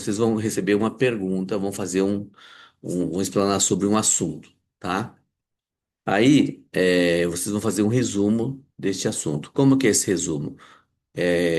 vocês vão receber uma pergunta, vão fazer vão explanar sobre um assunto, tá? Aí, vocês vão fazer um resumo deste assunto. Como que é esse resumo?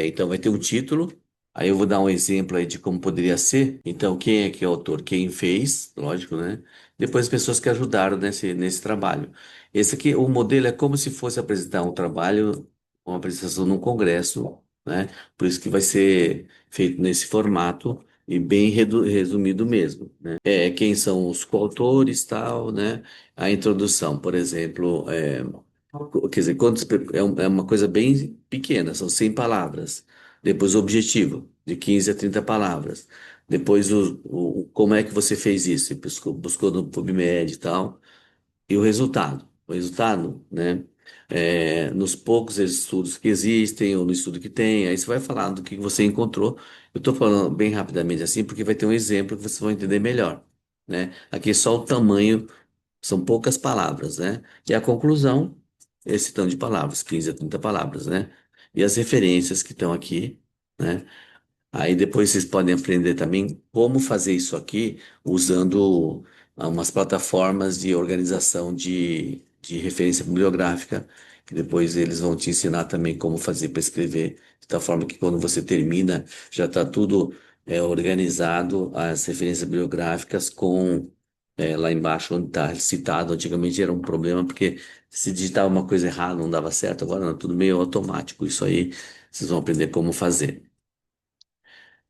Então, vai ter um título. Aí eu vou dar um exemplo aí de como poderia ser. Então, quem é que é o autor? Quem fez, lógico, né? Depois as pessoas que ajudaram nesse trabalho. Esse aqui, o modelo é como se fosse apresentar um trabalho, uma apresentação num congresso, né? Por isso que vai ser feito nesse formato e bem resumido mesmo, né? Quem são os coautores, tal, né? A introdução, por exemplo, quer dizer, é uma coisa bem pequena, são 100 palavras. Depois o objetivo, de 15 a 30 palavras. Depois como é que você fez isso? Você buscou no PubMed e tal. E o resultado. O resultado, né? Nos poucos estudos que existem, ou no estudo que tem, aí você vai falar do que você encontrou. Eu estou falando bem rapidamente assim, porque vai ter um exemplo que vocês vão entender melhor, né? Aqui é só o tamanho, são poucas palavras, né? E a conclusão, esse tanto de palavras, 15 a 30 palavras, né? E as referências que estão aqui, né? Aí depois vocês podem aprender também como fazer isso aqui usando umas plataformas de organização de referência bibliográfica, que depois eles vão te ensinar também como fazer para escrever, de tal forma que quando você termina, já está tudo organizado, as referências bibliográficas lá embaixo onde está citado. Antigamente era um problema porque se digitava uma coisa errada não dava certo, agora não, é tudo meio automático. Isso aí vocês vão aprender como fazer.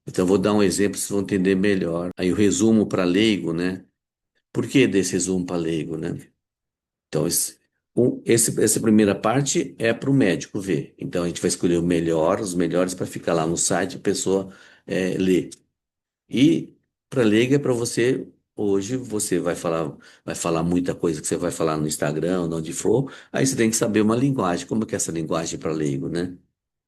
Então, eu vou dar um exemplo, vocês vão entender melhor. Aí, o resumo para leigo, né? Por que desse resumo para leigo, né? Então, essa primeira parte é para o médico ver. Então, a gente vai escolher o melhor, os melhores para ficar lá no site, a pessoa ler. E para leigo é para você. Hoje você vai falar muita coisa que você vai falar no Instagram, onde for. Aí você tem que saber uma linguagem. Como que é essa linguagem para leigo, né?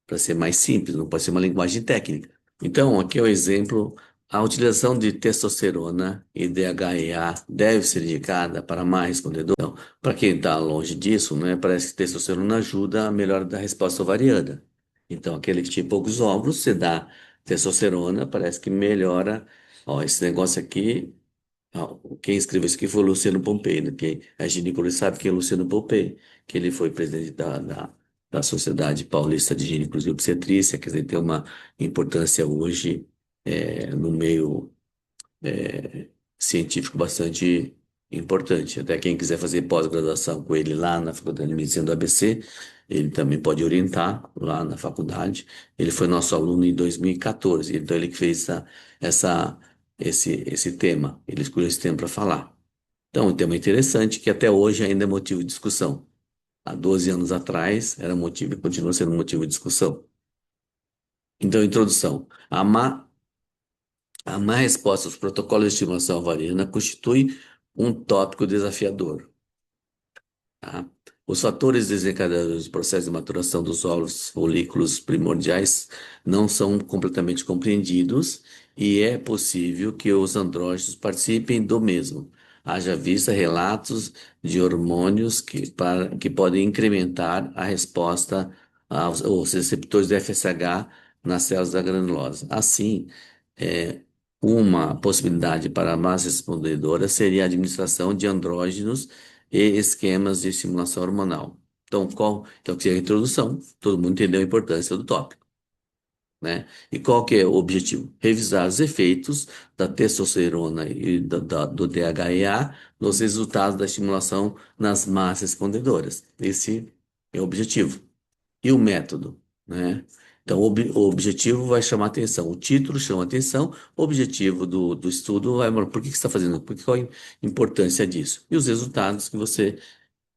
Para ser mais simples, não pode ser uma linguagem técnica. Então, aqui é o exemplo. A utilização de testosterona e DHEA deve ser indicada para mais respondedor. Então, para quem está longe disso, né, parece que testosterona ajuda a melhora da resposta ovariana. Então, aquele que tinha poucos óvulos, você dá testosterona, parece que melhora. Ó, esse negócio aqui, ó, quem escreveu isso aqui foi o Luciano Pompei, né? Quem é ginecologista sabe quem é o Luciano Pompei, que ele foi presidente da Sociedade Paulista de Ginecologia e Obstetrícia, quer dizer, tem uma importância hoje no meio científico bastante importante. Até quem quiser fazer pós-graduação com ele lá na Faculdade de Medicina do ABC, ele também pode orientar lá na faculdade. Ele foi nosso aluno em 2014, então ele que fez essa, esse tema, ele escolheu esse tema para falar. Então, um tema interessante que até hoje ainda é motivo de discussão. Há 12 anos atrás era motivo e continua sendo motivo de discussão. Então, introdução. A má resposta aos protocolos de estimulação ovariana constitui um tópico desafiador, tá? Os fatores desencadeadores do processo de maturação dos óvulos folículos primordiais não são completamente compreendidos e é possível que os andrógenos participem do mesmo. Haja vista relatos de hormônios que podem incrementar a resposta aos receptores do FSH nas células da granulosa. Assim, é, uma possibilidade para más respondedoras seria a administração de andrógenos e esquemas de estimulação hormonal. Então, que é a introdução, todo mundo entendeu a importância do tópico, né? E qual que é o objetivo? Revisar os efeitos da testosterona e do DHEA nos resultados da estimulação nas más respondedoras. Esse é o objetivo. E o método, né? Então, o objetivo vai chamar atenção, o título chama atenção, o objetivo do estudo vai, por que que você está fazendo? Qual a importância disso? E os resultados que você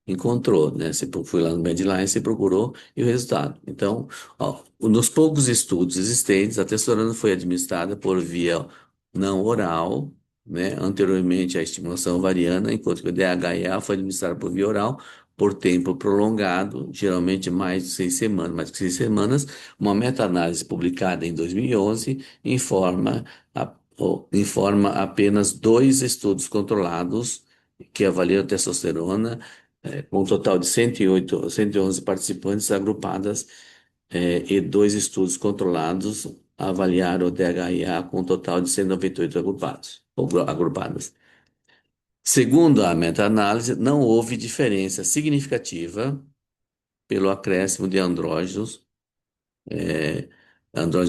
encontrou, né? Você foi lá no Medline, você procurou e o resultado. Então, ó, nos poucos estudos existentes, a testosterona foi administrada por via não oral, né? Anteriormente à estimulação ovariana, enquanto que o DHEA foi administrado por via oral por tempo prolongado, geralmente mais de 6 semanas. Uma meta-análise publicada em 2011 informa apenas dois estudos controlados que avaliam a testosterona com um total de 108, 111 participantes agrupadas e dois estudos controlados avaliar o DHIA com um total de 198 agrupados, ou agrupadas. Segundo a meta-análise, não houve diferença significativa pelo acréscimo de andrógenos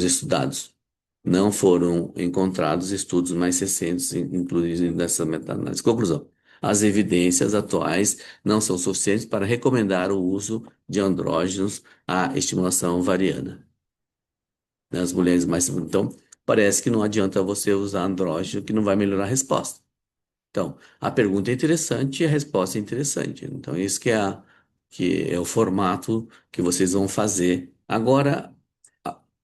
estudados. Não foram encontrados estudos mais recentes incluídos nessa meta-análise. Conclusão: as evidências atuais não são suficientes para recomendar o uso de andrógenos à estimulação ovariana nas mulheres mais. Então, parece que não adianta você usar andrógeno que não vai melhorar a resposta. Então, a pergunta é interessante e a resposta é interessante. Então, isso que é o formato que vocês vão fazer. Agora,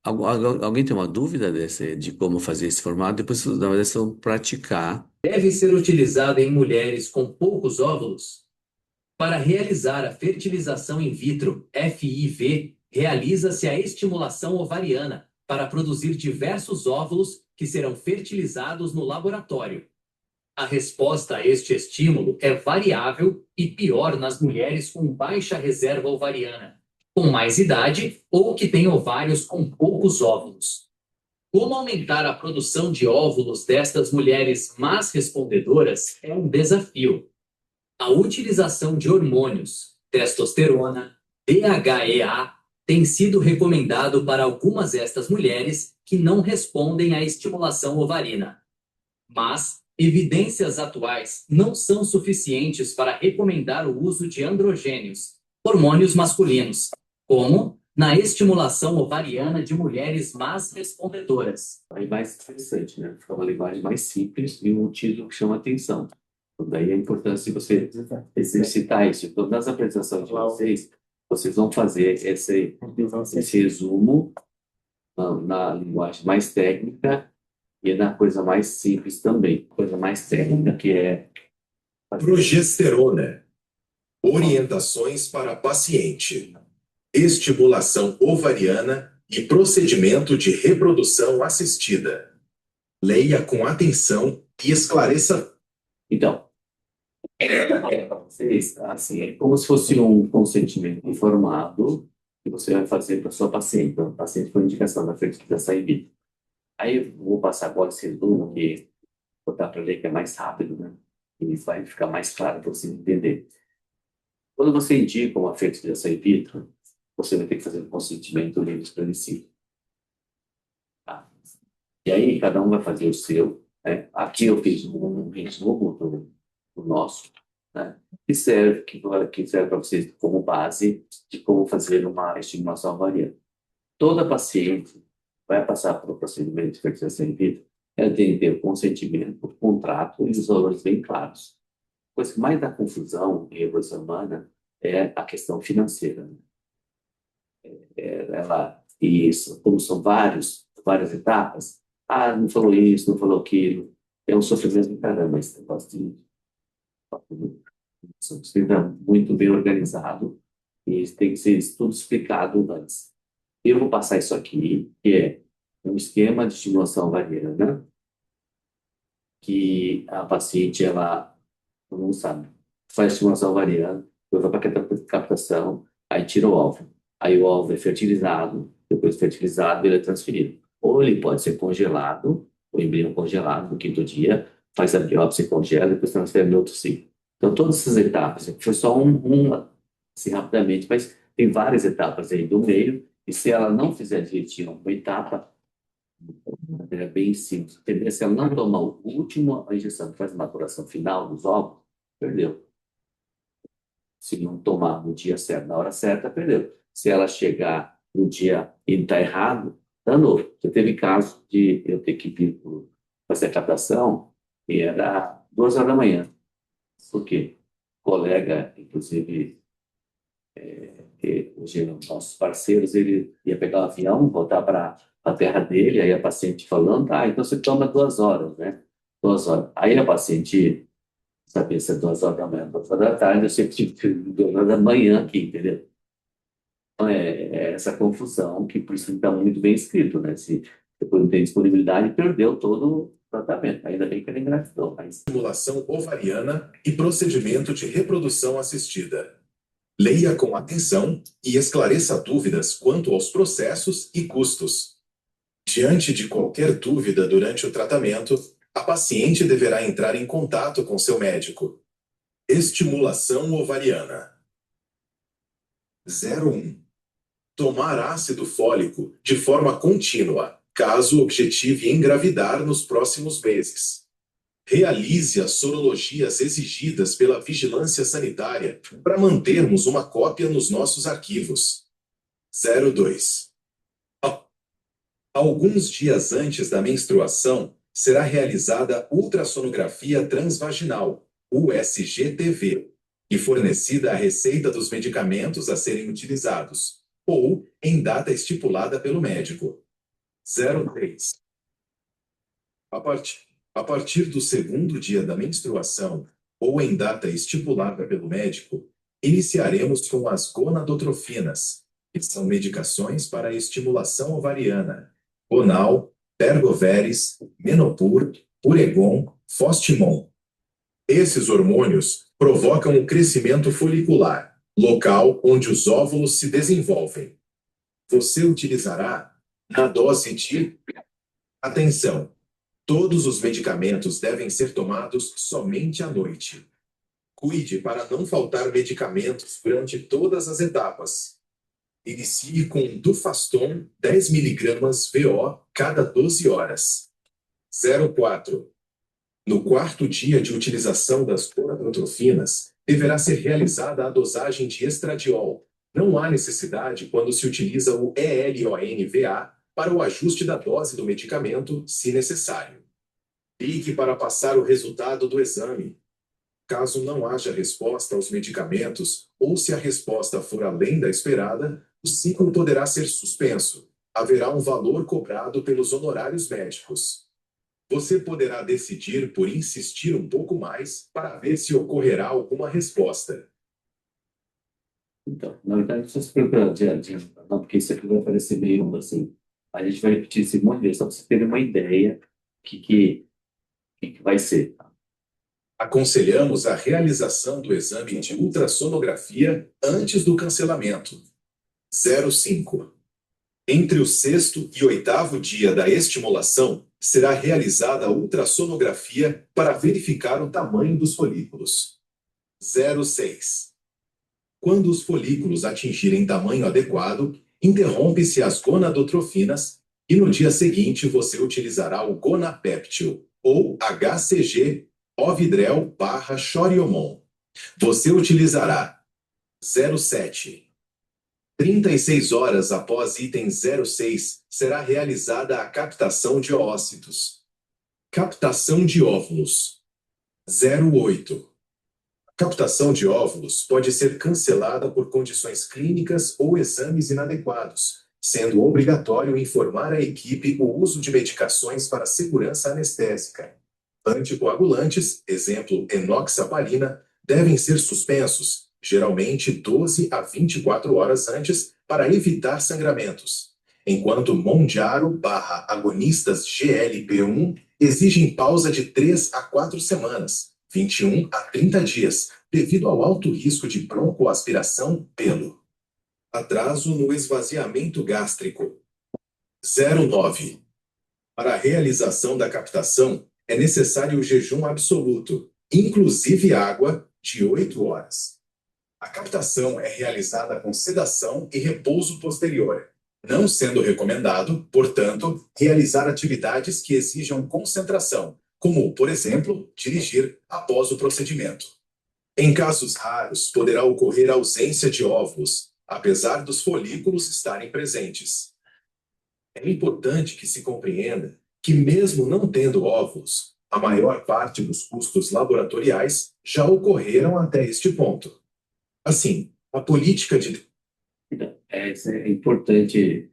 alguém tem uma dúvida de como fazer esse formato? Depois, na verdade, vocês vão praticar. Deve ser utilizada em mulheres com poucos óvulos. Para realizar a fertilização in vitro, FIV, realiza-se a estimulação ovariana para produzir diversos óvulos que serão fertilizados no laboratório. A resposta a este estímulo é variável e pior nas mulheres com baixa reserva ovariana, com mais idade ou que têm ovários com poucos óvulos. Como aumentar a produção de óvulos destas mulheres más respondedoras é um desafio. A utilização de hormônios, testosterona, DHEA, tem sido recomendado para algumas destas mulheres que não respondem à estimulação ovarina. Mas evidências atuais não são suficientes para recomendar o uso de androgênios, hormônios masculinos, como na estimulação ovariana de mulheres más respondedoras. Aí mais interessante, né? Fica uma linguagem mais simples e um título que chama atenção. Então, daí a importância de você exercitar isso. Então, nas apresentações de vocês, vocês vão fazer esse resumo na linguagem mais técnica e na coisa mais simples também. Coisa mais técnica que é... Progesterona. Orientações para paciente. Estimulação ovariana e procedimento de reprodução assistida. Leia com atenção e esclareça. Então, vocês, assim, é como se fosse um consentimento informado que você vai fazer para sua paciente. Então, paciente com indicação da fertilização in vitro. Aí eu vou passar agora esse resumo que vou botar para ler que é mais rápido, né? E vai ficar mais claro para você entender. Quando você indica uma fertilização in vitro, você vai ter que fazer um consentimento livre e esclarecido. Tá? E aí, cada um vai fazer o seu. Né? Aqui eu fiz um resumo do nosso, né? que serve para vocês como base de como fazer uma estimulação ovariana. Toda paciente vai passar por um procedimento de fertilização in vitro, ela tem que ter o consentimento, o contrato e os valores bem claros. A coisa que mais dá confusão em evolução humana é a questão financeira. Né? Isso, como são várias etapas, não falou isso, não falou aquilo, é um sofrimento de caramba esse negócio de precisa muito bem organizado e tem que ser tudo explicado antes. Eu vou passar isso aqui, que é um esquema de estimulação ovariana, que a paciente, ela não sabe, faz estimulação ovariana, depois vai para a captação, aí tira o óvulo. Aí o óvulo é fertilizado, depois de fertilizado ele é transferido. Ou ele pode ser congelado, o embrião congelado no quinto dia, faz a biópsia e congela, depois transfere no outro ciclo. Então, todas essas etapas, foi só uma, assim, rapidamente, mas tem várias etapas aí do meio, e se ela não fizer direitinho uma etapa, é bem simples. Entendeu? Se ela não tomar o último a injeção que faz a maturação final dos ovos, perdeu. Se não tomar no dia certo, na hora certa, perdeu. Se ela chegar no dia e está errado, danou. Já teve caso de eu ter que vir fazer a captação e era 2 horas da manhã. Por quê? Colega, inclusive, hoje nossos parceiros, ele ia pegar o avião, voltar para a terra dele, aí a paciente falando, então você toma 2 horas, né? 2 horas. Aí a paciente sabia se é 2 horas da manhã, 2 horas da tarde, eu sempre tive 2 horas da manhã aqui, entendeu? Então, é essa confusão que por isso está muito bem escrito, né? Se depois não tem disponibilidade, perdeu todo o tratamento. Ainda bem que ele engravidou, mas... Estimulação ovariana e procedimento de reprodução assistida. Leia com atenção e esclareça dúvidas quanto aos processos e custos. Diante de qualquer dúvida durante o tratamento, a paciente deverá entrar em contato com seu médico. Estimulação ovariana. 01. Tomar ácido fólico de forma contínua, caso objetive engravidar nos próximos meses. Realize as sorologias exigidas pela vigilância sanitária para mantermos uma cópia nos nossos arquivos. 02. Alguns dias antes da menstruação, será realizada ultrassonografia transvaginal, USGTV, e fornecida a receita dos medicamentos a serem utilizados, ou em data estipulada pelo médico. 03. A partir, a partir do segundo dia da menstruação, ou em data estipulada pelo médico, iniciaremos com as gonadotrofinas, que são medicações para a estimulação ovariana. Gonal, Pergoveris, Menopur, Puregon, Fostimon. Esses hormônios provocam o crescimento folicular, local onde os óvulos se desenvolvem. Você utilizará na dose de... Atenção! Todos os medicamentos devem ser tomados somente à noite. Cuide para não faltar medicamentos durante todas as etapas. Inicie com Dufaston 10 mg VO cada 12 horas. 04. No quarto dia de utilização das gonadotrofinas, deverá ser realizada a dosagem de estradiol. Não há necessidade quando se utiliza o ELONVA para o ajuste da dose do medicamento, se necessário. Ligue para passar o resultado do exame. Caso não haja resposta aos medicamentos, ou se a resposta for além da esperada, o ciclo poderá ser suspenso. Haverá um valor cobrado pelos honorários médicos. Você poderá decidir por insistir um pouco mais para ver se ocorrerá alguma resposta. Então, na verdade, só se preparar não, porque isso aqui vai parecer meio assim. A gente vai repetir esse monte de vezes, só para você ter uma ideia que vai ser. Aconselhamos a realização do exame de ultrassonografia antes do cancelamento. 05. Entre o sexto e oitavo dia da estimulação, será realizada a ultrassonografia para verificar o tamanho dos folículos. 06. Quando os folículos atingirem tamanho adequado, interrompe-se as gonadotrofinas e no dia seguinte você utilizará o Gonapeptil, ou HCG, Ovidrel/Choriomon. Você utilizará 07. 36 horas após item 06, será realizada a captação de oócitos. Captação de óvulos. 08. A captação de óvulos pode ser cancelada por condições clínicas ou exames inadequados, sendo obrigatório informar à equipe o uso de medicações para segurança anestésica. Anticoagulantes, exemplo enoxaparina, devem ser suspensos, geralmente 12 a 24 horas antes, para evitar sangramentos. Enquanto Monjaro/agonistas GLP-1 exigem pausa de 3 a 4 semanas, 21 a 30 dias, devido ao alto risco de broncoaspiração pelo. Atraso no esvaziamento gástrico. 09. Para a realização da captação, é necessário o jejum absoluto, inclusive água, de 8 horas. A captação é realizada com sedação e repouso posterior, não sendo recomendado, portanto, realizar atividades que exijam concentração, como, por exemplo, dirigir após o procedimento. Em casos raros, poderá ocorrer ausência de óvulos, apesar dos folículos estarem presentes. É importante que se compreenda que, mesmo não tendo óvulos, a maior parte dos custos laboratoriais já ocorreram até este ponto. Assim, a política de... Então, isso é importante,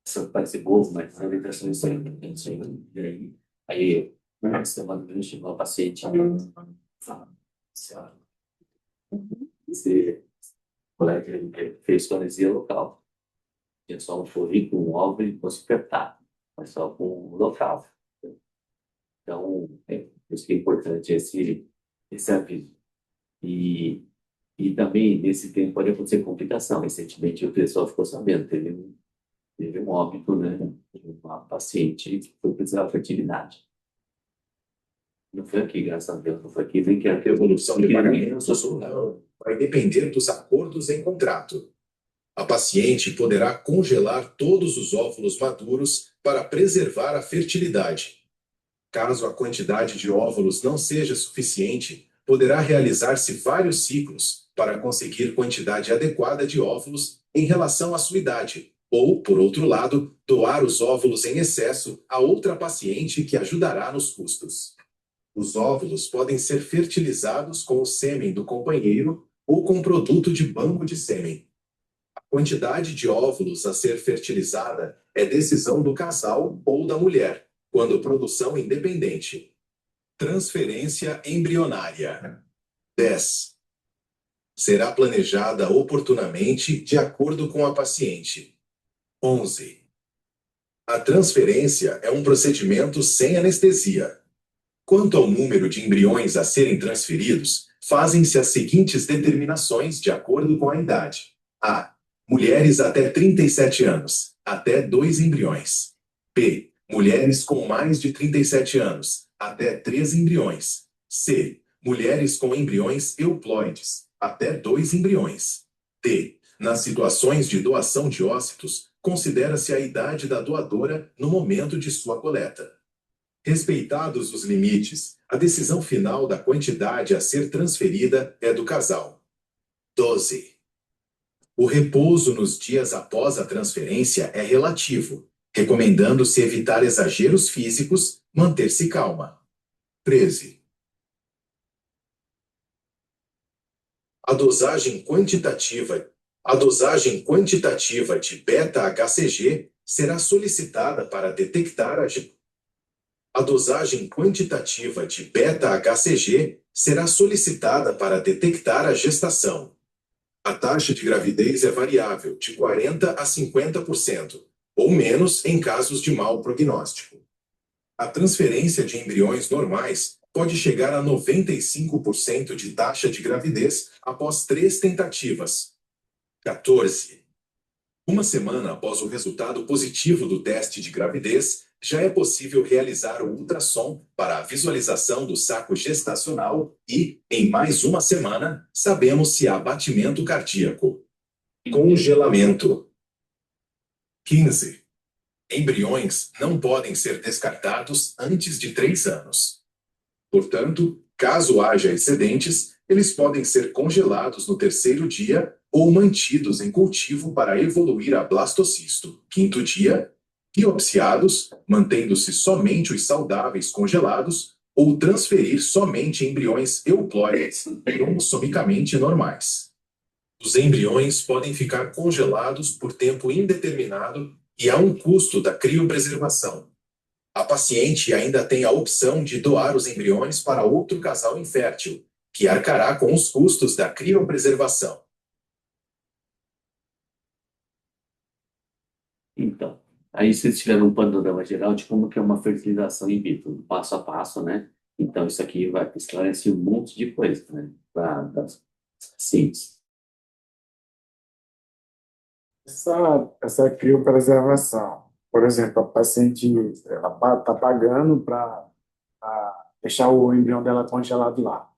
isso parece bobo, mas na alimentação isso é importante. Aí uma semana eu chegou uma paciente, esse colega ele fez paralisia local. Tinha só um folículo, um óvulo e fosse apertar, mas só com o local. Então, isso que é importante, esse aviso. E também, nesse tempo, pode acontecer complicação. Recentemente, o pessoal ficou sabendo, teve teve um óbito, né? De uma paciente que foi precisar de fertilidade. Não foi aqui, graças a Deus, não foi aqui, nem que A evolução de pagamentos pagamento. ou não vai depender dos acordos em contrato. A paciente poderá congelar todos os óvulos maduros para preservar a fertilidade. Caso a quantidade de óvulos não seja suficiente, poderá realizar-se vários ciclos para conseguir quantidade adequada de óvulos em relação à sua idade, ou, por outro lado, doar os óvulos em excesso a outra paciente que ajudará nos custos. Os óvulos podem ser fertilizados com o sêmen do companheiro ou com produto de banco de sêmen. A quantidade de óvulos a ser fertilizada é decisão do casal ou da mulher, quando produção independente. Transferência embrionária. 10. Será planejada oportunamente de acordo com a paciente. 11. A transferência é um procedimento sem anestesia. Quanto ao número de embriões a serem transferidos, fazem-se as seguintes determinações de acordo com a idade. A. Mulheres até 37 anos, até 2 embriões. B. Mulheres com mais de 37 anos, até 3 embriões. C. Mulheres com embriões euploides, até 2 embriões. D. Nas situações de doação de ócitos, considera-se a idade da doadora no momento de sua coleta. Respeitados os limites, a decisão final da quantidade a ser transferida é do casal. 12. O repouso nos dias após a transferência é relativo, recomendando-se evitar exageros físicos, manter-se calma. 13. A dosagem quantitativa de beta-HCG será solicitada para detectar a dosagem quantitativa de beta-HCG será solicitada para detectar a gestação. A taxa de gravidez é variável, de 40% a 50%, ou menos em casos de mau prognóstico. A transferência de embriões normais pode chegar a 95% de taxa de gravidez após 3 tentativas. 14. Uma semana após o resultado positivo do teste de gravidez, já é possível realizar o ultrassom para a visualização do saco gestacional e, em mais uma semana, sabemos se há batimento cardíaco. Congelamento. 15. Embriões não podem ser descartados antes de 3 anos. Portanto, caso haja excedentes, eles podem ser congelados no 3º dia ou mantidos em cultivo para evoluir a blastocisto. 5º dia, biopsiados, mantendo-se somente os saudáveis congelados, ou transferir somente embriões euploides, cromossomicamente normais. Os embriões podem ficar congelados por tempo indeterminado e há um custo da criopreservação. A paciente ainda tem a opção de doar os embriões para outro casal infértil, que arcará com os custos da criopreservação. Então, aí vocês tiveram um panorama geral de como que é uma fertilização in vitro, passo a passo, né? Então, isso aqui vai esclarecer um monte de coisa, né? Para das pacientes. Essa criopreservação, por exemplo, a paciente ela está pagando para deixar o embrião dela congelado lá.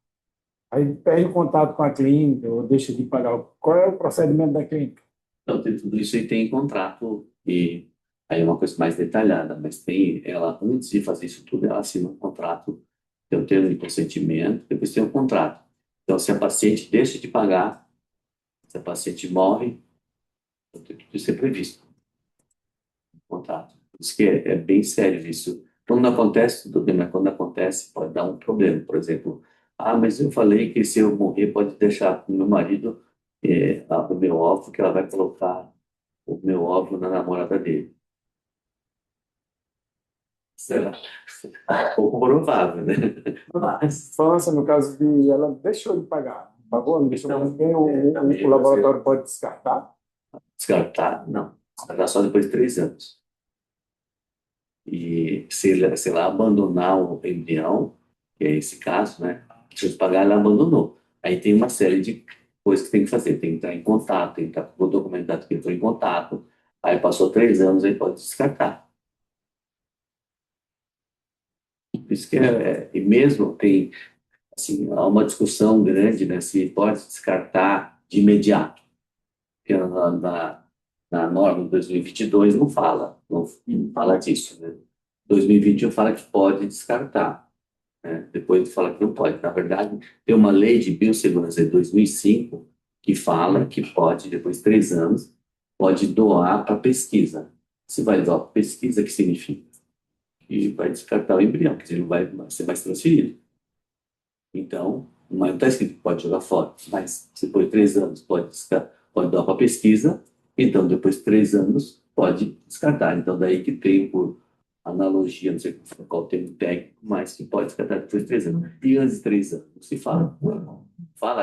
Aí perde o contato com a clínica ou deixa de pagar. Qual é o procedimento da clínica? Então, tudo isso aí tem contrato e aí é uma coisa mais detalhada, mas tem ela, antes de fazer isso tudo, ela assina um contrato, tem um termo de consentimento, depois tem um contrato. Então, se a paciente deixa de pagar, se a paciente morre, então tem tudo isso é previsto no contrato. Por isso que é bem sério isso. Quando não acontece, tudo bem, mas quando acontece, pode dar um problema. Por exemplo, mas eu falei que se eu morrer, pode deixar para o meu marido o meu óvulo, que ela vai colocar o meu óvulo na namorada dele. Será? Pouco provável, né? Mas, Falando no caso de ela deixou de pagar, pagou, não deixou Então, para ninguém, o laboratório pode descartar? descartar, não. Descartar só depois de 3 anos. E se ela abandonar o embrião, que é esse caso, né? Deixou de pagar, ela abandonou. Aí tem uma série de coisas que tem que fazer. Tem que entrar em contato, tem que estar com o documentado que entrou em contato. Aí passou 3 anos, aí pode descartar. Por isso que e mesmo tem, assim, há uma discussão grande, né, se pode descartar de imediato. Porque na norma de 2022 não fala disso, né? 2021 fala que pode descartar, né? Depois fala que não pode. Na verdade, tem uma lei de biossegurança de 2005 que fala que pode, depois de 3 anos, pode doar para pesquisa. Se vai doar para pesquisa, o que significa? Que vai descartar o embrião, que ele não vai ser mais transferido. Então, não está escrito que pode jogar fora, mas se depois de 3 anos pode doar para pesquisa, então depois de 3 anos pode descartar. Então, daí que tem, por analogia, não sei qual o termo técnico, mas que pode descartar depois de 3 anos. E antes de 3 anos, se fala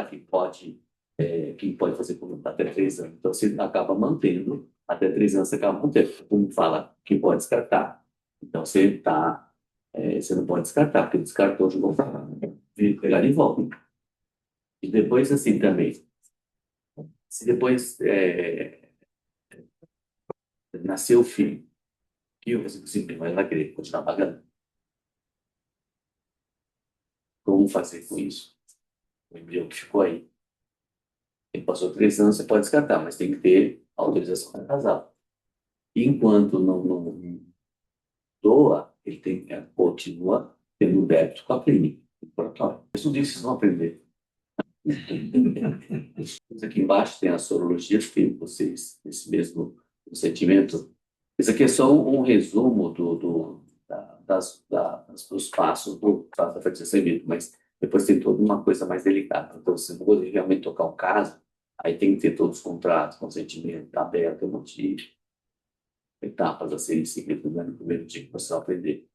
que pode fazer por até 3 anos. Então, você acaba mantendo, até 3 anos você acaba mantendo. Como fala que pode descartar. Então, você não pode descartar, porque descartou, jogou fora, pegar de volta. E depois, assim, também, se depois nasceu o filho, que você simplesmente vai querer continuar pagando, como fazer com isso? O embrião que ficou aí. Ele passou 3 anos, você pode descartar, mas tem que ter autorização do casal. E enquanto não doa, ele continua tendo um débito com a clínica. Isso disso vocês vão aprender. Aqui embaixo tem a sorologia, que vocês, esse mesmo procedimento. Isso aqui é só um resumo dos passos da fertilização in vitro, mas depois tem toda uma coisa mais delicada. Então, se você realmente tocar um caso, aí tem que ter todos os contratos, consentimento, tabela, tem um monte de etapas a serem seguidas no primeiro dia que você vai aprender.